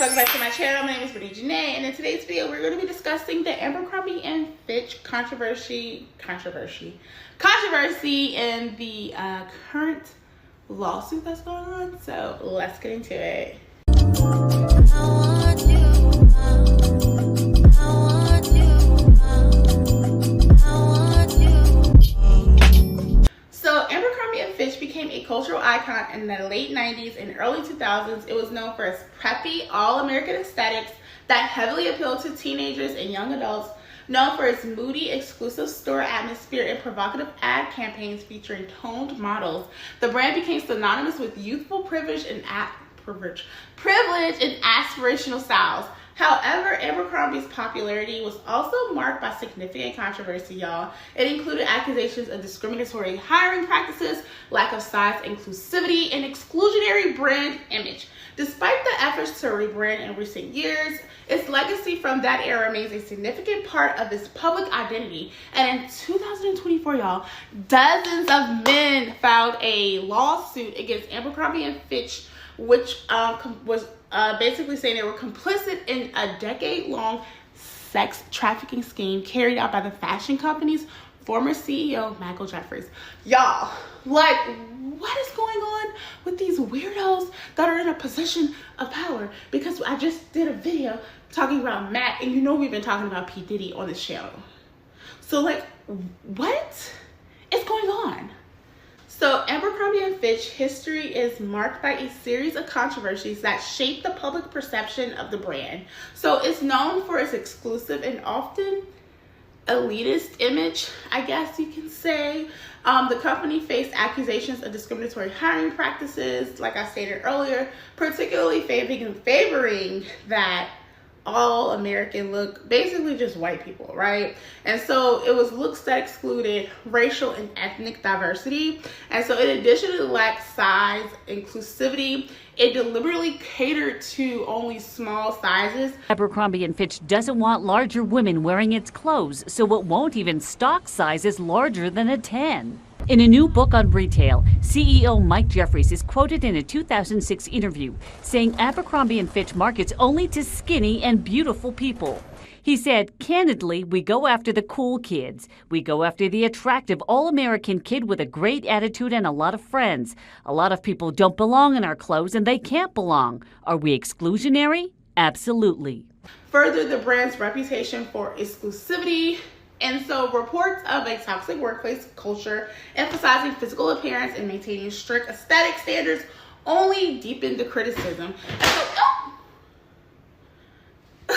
welcome back to my channel. My name is Brittany Janae, and in today's video we're going to be discussing the Abercrombie and Fitch controversy in the current lawsuit that's going on. So let's get into it. So Abercrombie and Fitch became a cultural icon in the late 90s and early 2000s. It was known for its preppy, all-American aesthetics that heavily appealed to teenagers and young adults, known for its moody, exclusive store atmosphere and provocative ad campaigns featuring toned models. The brand became synonymous with youthful privilege and aspirational styles. However, Abercrombie's popularity was also marked by significant controversy, y'all. It included accusations of discriminatory hiring practices, lack of size inclusivity, and exclusionary brand image. Despite the efforts to rebrand in recent years, its legacy from that era remains a significant part of its public identity. And in 2024, y'all, dozens of men filed a lawsuit against Abercrombie and Fitch, which was basically saying they were complicit in a decade-long sex trafficking scheme carried out by the fashion company's former CEO, Michael Jeffries. Y'all, like, what is going on with these weirdos that are in a position of power? Because I just did a video talking about Matt, and you know we've been talking about P. Diddy on this channel. So, like, what is going on? So Abercrombie and Fitch history is marked by a series of controversies that shape the public perception of the brand. So it's known for its exclusive and often elitist image, I guess you can say. The company faced accusations of discriminatory hiring practices, like I stated earlier, particularly favoring that all-American look, basically just white people, right? And so it was looks that excluded racial and ethnic diversity. And so in addition to lack size inclusivity, it deliberately catered to only small sizes. Abercrombie & Fitch doesn't want larger women wearing its clothes, so it won't even stock sizes larger than a 10. In a new book on retail, CEO Michael Jeffries is quoted in a 2006 interview saying Abercrombie & Fitch markets only to skinny and beautiful people. He said, "Candidly, we go after the cool kids. We go after the attractive all-American kid with a great attitude and a lot of friends. A lot of people don't belong in our clothes and they can't belong. Are we exclusionary? Absolutely." Further, the brand's reputation for exclusivity. And so reports of a toxic workplace culture emphasizing physical appearance and maintaining strict aesthetic standards only deepened the criticism. And so,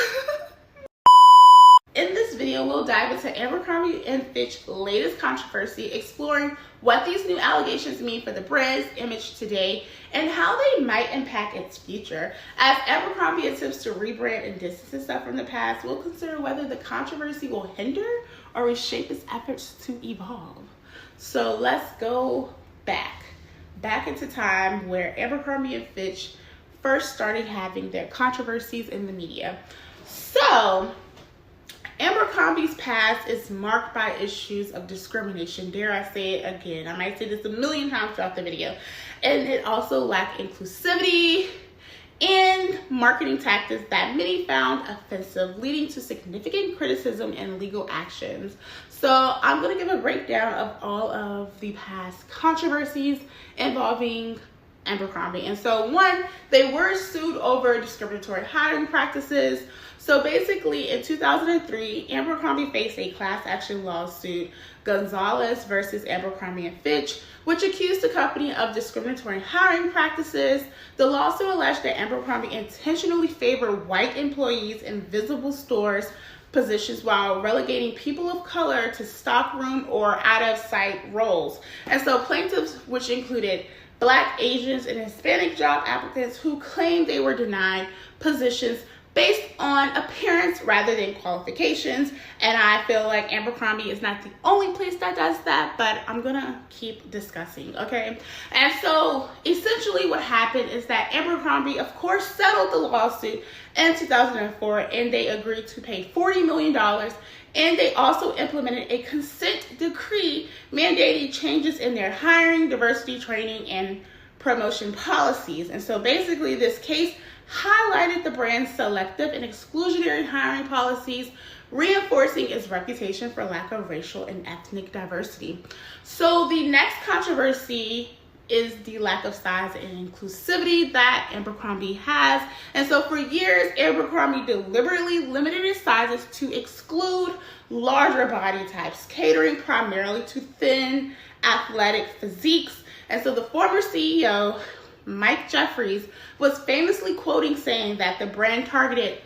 in this video, we'll dive into Abercrombie and Fitch's latest controversy, exploring what these new allegations mean for the brand's image today and how they might impact its future. As Abercrombie attempts to rebrand and distance itself from the past, we'll consider whether the controversy will hinder or reshape its efforts to evolve. So let's go back into time where Abercrombie and Fitch first started having their controversies in the media. So Abercrombie's past is marked by issues of discrimination. Dare I say it again? I might say this a million times throughout the video. And it also lacked inclusivity and marketing tactics that many found offensive, leading to significant criticism and legal actions. So I'm going to give a breakdown of all of the past controversies involving Abercrombie. And so one, they were sued over discriminatory hiring practices. So basically in 2003, Abercrombie faced a class action lawsuit, Gonzalez versus Abercrombie and Fitch, which accused the company of discriminatory hiring practices. The lawsuit alleged that Abercrombie intentionally favored white employees in visible stores positions while relegating people of color to stockroom or out-of-sight roles. And so plaintiffs, which included Black, Asians, and Hispanic job applicants who claimed they were denied positions based on appearance rather than qualifications. And I feel like Abercrombie is not the only place that does that, but I'm gonna keep discussing, okay? And so essentially what happened is that Abercrombie, of course, settled the lawsuit in 2004, and they agreed to pay $40 million. And they also implemented a consent decree mandating changes in their hiring, diversity training, and promotion policies. And so basically this case highlighted the brand's selective and exclusionary hiring policies, reinforcing its reputation for lack of racial and ethnic diversity. So the next controversy is the lack of size and inclusivity that Abercrombie has. And so for years, Abercrombie deliberately limited its sizes to exclude larger body types, catering primarily to thin, athletic physiques. And so the former CEO, Mike Jeffries, was famously quoting saying that the brand targeted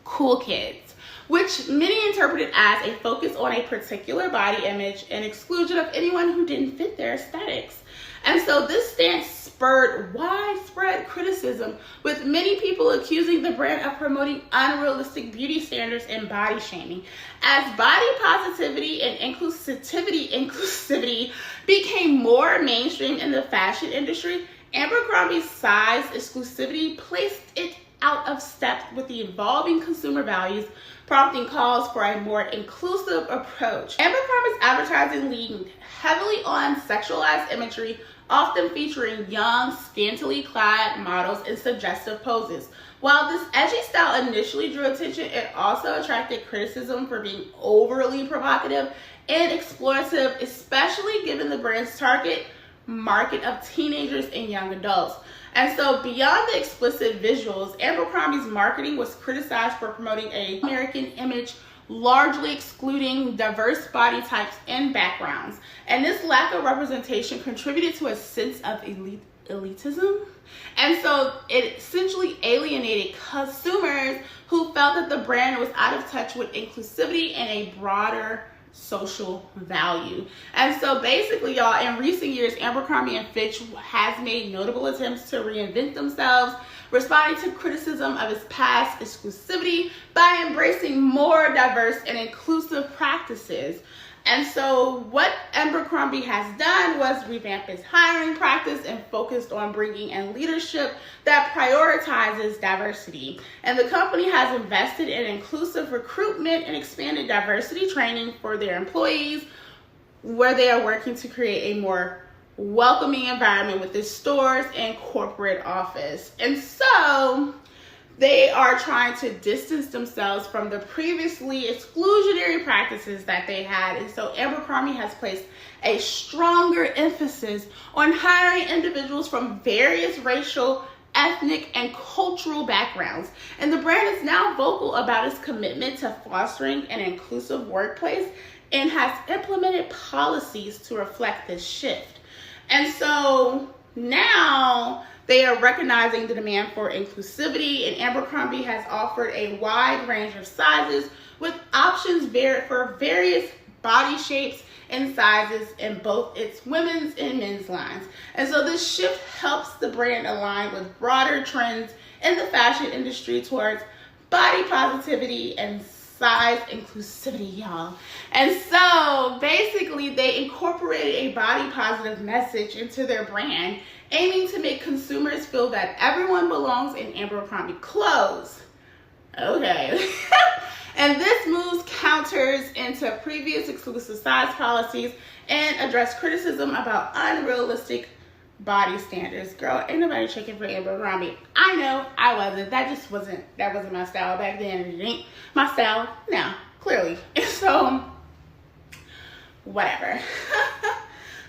cool kids, which many interpreted as a focus on a particular body image and exclusion of anyone who didn't fit their aesthetics. And so this stance spurred widespread criticism, with many people accusing the brand of promoting unrealistic beauty standards and body shaming. As body positivity and inclusivity became more mainstream in the fashion industry, Abercrombie's size exclusivity placed it out of step with the evolving consumer values, prompting calls for a more inclusive approach. Abercrombie's advertising leaned heavily on sexualized imagery, often featuring young, scantily clad models in suggestive poses. While this edgy style initially drew attention, it also attracted criticism for being overly provocative and exploitative, especially given the brand's target market of teenagers and young adults. And so beyond the explicit visuals, Abercrombie's marketing was criticized for promoting an American image, largely excluding diverse body types and backgrounds. And this lack of representation contributed to a sense of elitism. And so it essentially alienated consumers who felt that the brand was out of touch with inclusivity and a broader social value. And so basically, y'all, in recent years, Abercrombie and Fitch has made notable attempts to reinvent themselves, responding to criticism of its past exclusivity by embracing more diverse and inclusive practices. And so what Abercrombie has done was revamp its hiring practice and focused on bringing in leadership that prioritizes diversity. And the company has invested in inclusive recruitment and expanded diversity training for their employees, where they are working to create a more welcoming environment with its stores and corporate office. And so they are trying to distance themselves from the previously exclusionary practices that they had. And so Abercrombie has placed a stronger emphasis on hiring individuals from various racial, ethnic, and cultural backgrounds. And the brand is now vocal about its commitment to fostering an inclusive workplace and has implemented policies to reflect this shift. And so now they are recognizing the demand for inclusivity, and Abercrombie has offered a wide range of sizes with options for various body shapes and sizes in both its women's and men's lines. And so this shift helps the brand align with broader trends in the fashion industry towards body positivity and size inclusivity, y'all. And so basically they incorporated a body positive message into their brand, aiming to make consumers feel that everyone belongs in Abercrombie clothes. Okay. And this moves counters into previous exclusive size policies and address criticism about unrealistic body standards. Girl, ain't nobody checking for Abercrombie. I know, I wasn't. That wasn't my style back then. It ain't my style now, clearly. So, whatever.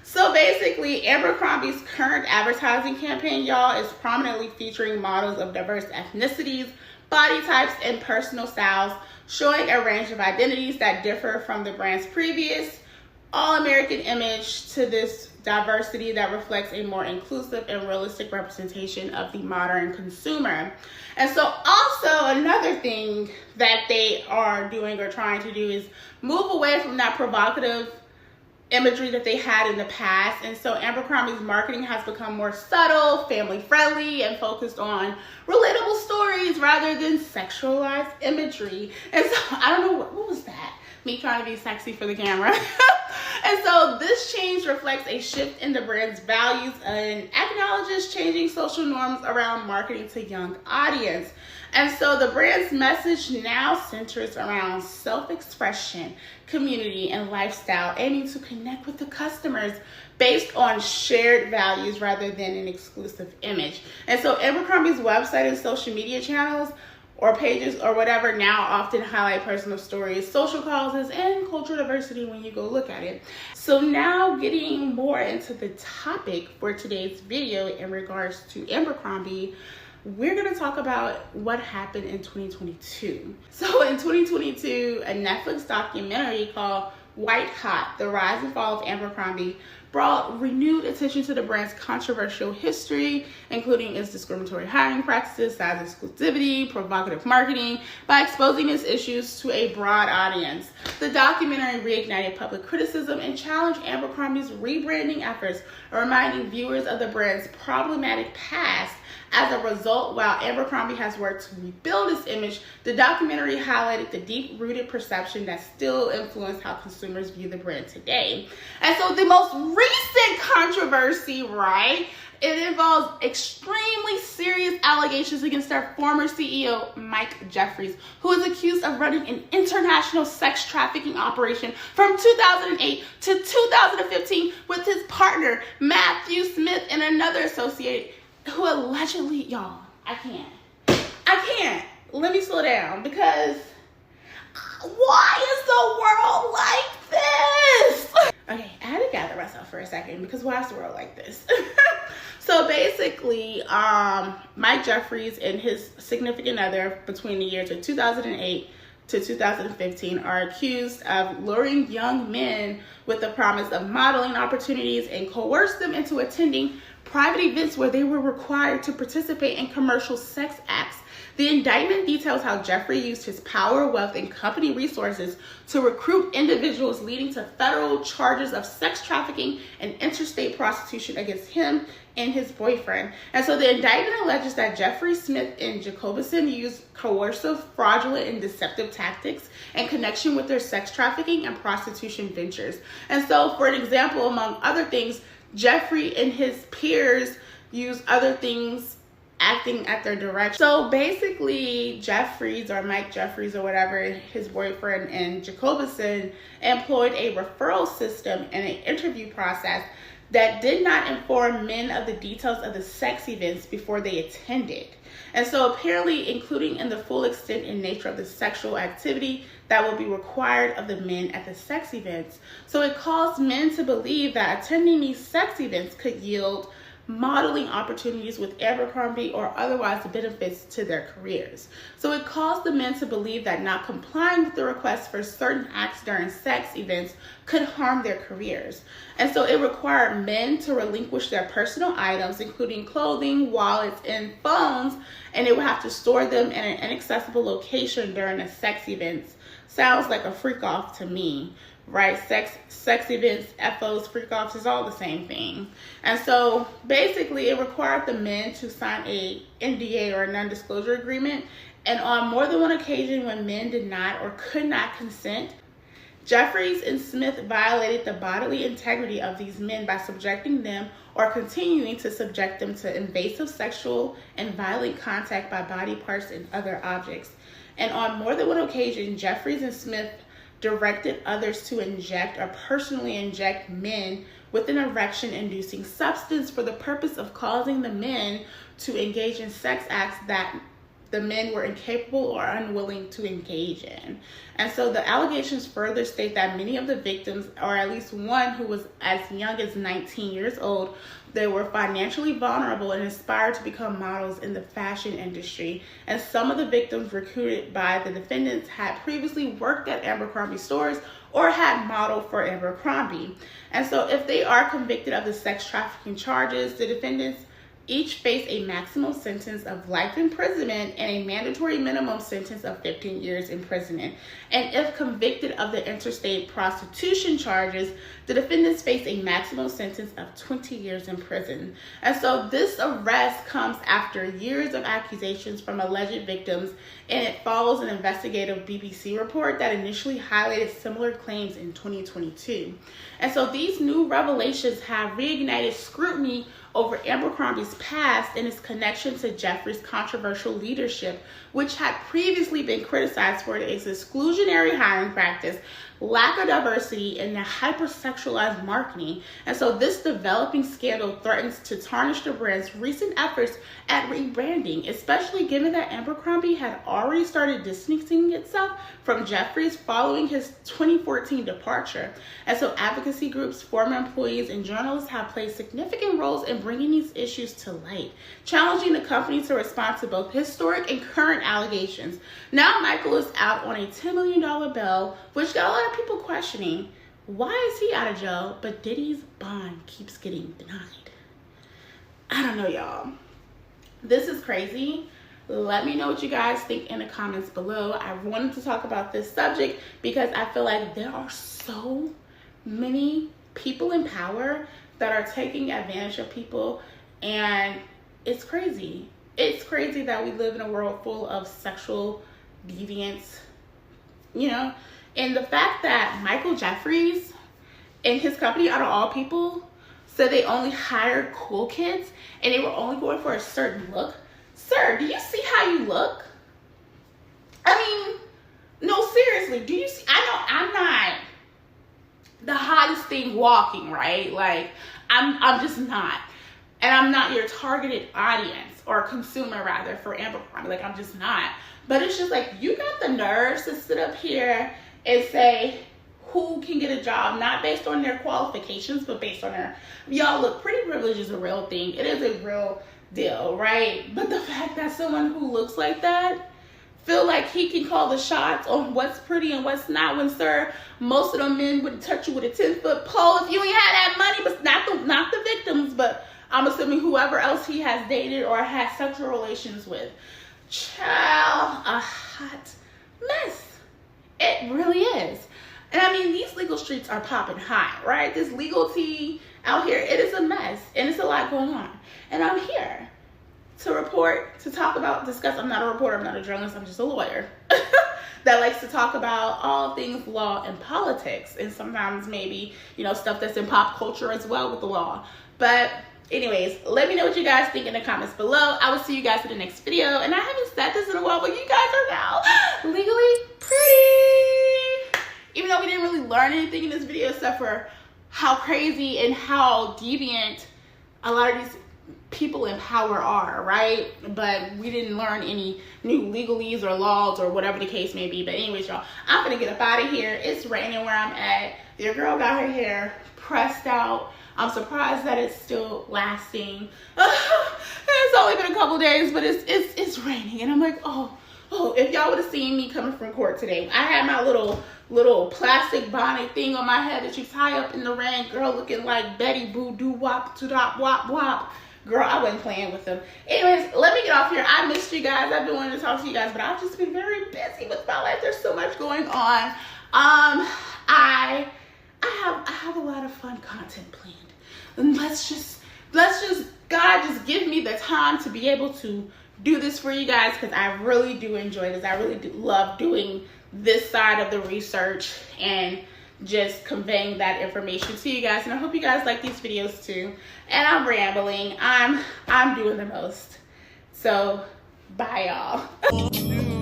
So basically, Abercrombie's current advertising campaign, y'all, is prominently featuring models of diverse ethnicities, body types, and personal styles, showing a range of identities that differ from the brand's previous all-American image to this diversity that reflects a more inclusive and realistic representation of the modern consumer. And so also another thing that they are doing or trying to do is move away from that provocative imagery that they had in the past. And so Abercrombie's marketing has become more subtle, family friendly, and focused on relatable stories rather than sexualized imagery. And so I don't know, what was that? me trying to be sexy for the camera. And so this change reflects a shift in the brand's values and acknowledges changing social norms around marketing to young audience. And so the brand's message now centers around self-expression, community, and lifestyle, aiming to connect with the customers based on shared values rather than an exclusive image. And so Abercrombie's website and social media channels or pages or whatever now often highlight personal stories, social causes, and cultural diversity when you go look at it. So now getting more into the topic for today's video in regards to Abercrombie, we're going to talk about what happened in 2022. So in 2022, a Netflix documentary called White Hot: The Rise and Fall of Abercrombie brought renewed attention to the brand's controversial history, including its discriminatory hiring practices, size exclusivity, provocative marketing, by exposing its issues to a broad audience. The documentary reignited public criticism and challenged Abercrombie's rebranding efforts, reminding viewers of the brand's problematic past. As a result, while Abercrombie has worked to rebuild its image, the documentary highlighted the deep-rooted perception that still influences how consumers view the brand today. And so the most recent controversy, right, it involves extremely serious allegations against our former CEO, Mike Jeffries, who is accused of running an international sex trafficking operation from 2008 to 2015 with his partner, Matthew Smith, and another associate who allegedly, y'all, I can't. Let me slow down, because why is the world like this? Okay, I had to gather myself for a second, because why is the world like this? So basically, Mike Jeffries and his significant other between the years of 2008 to 2015 are accused of luring young men with the promise of modeling opportunities and coerce them into attending private events where they were required to participate in commercial sex acts. The indictment details how Jeffrey used his power, wealth, and company resources to recruit individuals, leading to federal charges of sex trafficking and interstate prostitution against him and his boyfriend. And so the indictment alleges that Jeffrey, Smith, and Jacobson used coercive, fraudulent, and deceptive tactics in connection with their sex trafficking and prostitution ventures. And so, for an example, among other things, Jeffrey and his peers used other things acting at their direction. So basically, Jeffries, or Mike Jeffries or whatever, his boyfriend, and Jacobson employed a referral system and an interview process that did not inform men of the details of the sex events before they attended. And so apparently including in the full extent and nature of the sexual activity that will be required of the men at the sex events. So it caused men to believe that attending these sex events could yield modeling opportunities with Abercrombie or otherwise benefits to their careers. So it caused the men to believe that not complying with the request for certain acts during sex events could harm their careers. And so it required men to relinquish their personal items, including clothing, wallets, and phones, and they would have to store them in an inaccessible location during the sex events. Sounds like a freak off to me, right? Sex events, FOs, freak offs is all the same thing. And so basically it required the men to sign a NDA, or a non-disclosure agreement. And on more than one occasion when men did not or could not consent, Jeffries and Smith violated the bodily integrity of these men by subjecting them or continuing to subject them to invasive sexual and violent contact by body parts and other objects. And on more than one occasion, Jeffries and Smith directed others to inject or personally inject men with an erection-inducing substance for the purpose of causing the men to engage in sex acts that the men were incapable or unwilling to engage in. And so the allegations further state that many of the victims, or at least one who was as young as 19 years old, they were financially vulnerable and aspired to become models in the fashion industry. And some of the victims recruited by the defendants had previously worked at Abercrombie stores or had modeled for Abercrombie. And so if they are convicted of the sex trafficking charges, the defendants each face a maximum sentence of life imprisonment and a mandatory minimum sentence of 15 years imprisonment. And if convicted of the interstate prostitution charges, the defendants face a maximum sentence of 20 years in prison. And so this arrest comes after years of accusations from alleged victims, and it follows an investigative BBC report that initially highlighted similar claims in 2022. And so these new revelations have reignited scrutiny over Abercrombie's past and its connection to Jeffries' controversial leadership, which had previously been criticized for its exclusionary hiring practice, lack of diversity, and the hypersexualized marketing. And so this developing scandal threatens to tarnish the brand's recent efforts at rebranding, especially given that Abercrombie had already started distancing itself from Jeffries following his 2014 departure. And so advocacy groups, former employees, and journalists have played significant roles in bringing these issues to light, challenging the company to respond to both historic and current allegations. Now Michael is out on a $10 million bail, which got a lot of people questioning, why is he out of jail, but Diddy's bond keeps getting denied? I don't know, y'all. This is crazy. Let me know what you guys think in the comments below. I wanted to talk about this subject because I feel like there are so many people in power that are taking advantage of people, and it's crazy. It's crazy that we live in a world full of sexual deviants, you know? And the fact that Michael Jeffries and his company, out of all people, said they only hired cool kids and they were only going for a certain look. Sir, do you see how you look? I mean, no, seriously, do you see? I know I'm not the hottest thing walking, right? Like, I'm just not. And I'm not your targeted audience, or consumer rather, for Abercrombie. Like, I'm just not. But it's just like, you got the nerves to sit up here and say who can get a job, not based on their qualifications, but based on their, y'all, look, pretty privilege is a real thing. It is a real deal, right? But the fact that someone who looks like that feel like he can call the shots on what's pretty and what's not, when, sir, most of them men would touch you with a 10-foot pole if you ain't had that money, but not the victims, but I'm assuming whoever else he has dated or had sexual relations with. Child, a hot mess. It really is. And I mean, these legal streets are popping hot, right? This legal tea out here, it is a mess, and it's a lot going on. And I'm here to report, to talk about, discuss. I'm not a reporter, I'm not a journalist, I'm just a lawyer that likes to talk about all things law and politics, and sometimes maybe, you know, stuff that's in pop culture as well with the law. But anyways, let me know what you guys think in the comments below. I will see you guys in the next video. And I haven't said this in a while, but you guys are now legally pretty. Even though we didn't really learn anything in this video except for how crazy and how deviant a lot of these people in power are, right? But we didn't learn any new legalese or laws or whatever the case may be. But anyways, y'all, I'm gonna get up out of here. It's raining where I'm at. Your girl got her hair pressed out. I'm surprised that it's still lasting. It's only been a couple days, but it's raining, and I'm like, oh, if y'all would have seen me coming from court today, I had my little plastic bonnet thing on my head that you tie up in the rain, girl, looking like Betty Boo Doo Wop to Dop Wop Wop. Girl, I wasn't playing with them. Anyways, let me get off here. I missed you guys. I've been wanting to talk to you guys, but I've just been very busy with my life. There's so much going on. I have a lot of fun content planned. And let's just God, just give me the time to be able to do this for you guys, because I really do enjoy this. I really do love doing this side of the research and just conveying that information to you guys. And I hope you guys like these videos too. And I'm rambling. I'm doing the most. So bye, y'all.